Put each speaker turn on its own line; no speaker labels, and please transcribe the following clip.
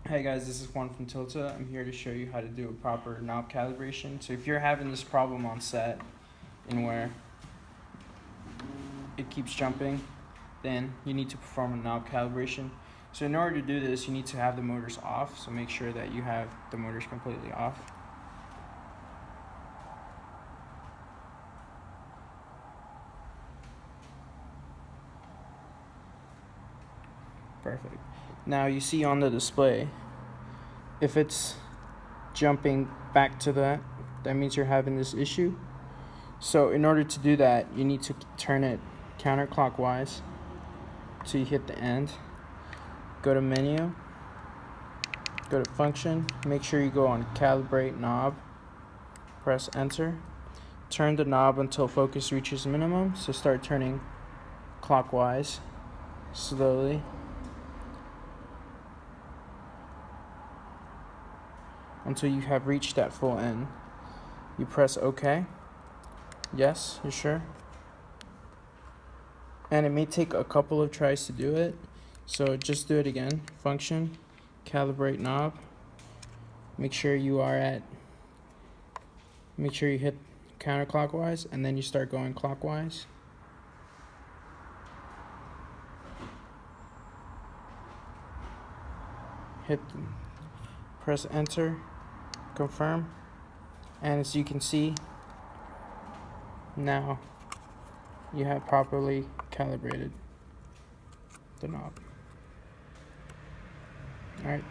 Hey guys, this is Juan from Tilta. I'm here to show you how to do a proper knob calibration. So if you're having this problem on set and where it keeps jumping, then you need to perform a knob calibration. So in order to do this, you need to have the motors off. So make sure that you have the motors completely off. Perfect. Now you see on the display, if it's jumping back to that means you're having this issue. So in order to do that, you need to turn it counterclockwise till you hit the end. Go to menu, go to function, make sure you go on calibrate knob, press enter. Turn the knob until focus reaches minimum, so start turning clockwise slowly. Until you have reached that full end. You press OK. Yes, you're sure? And it may take a couple of tries to do it, so just do it again. Function, calibrate knob. Make sure you hit counterclockwise, and then you start going clockwise. Press enter, confirm, and as you can see, now you have properly calibrated the knob. Alright.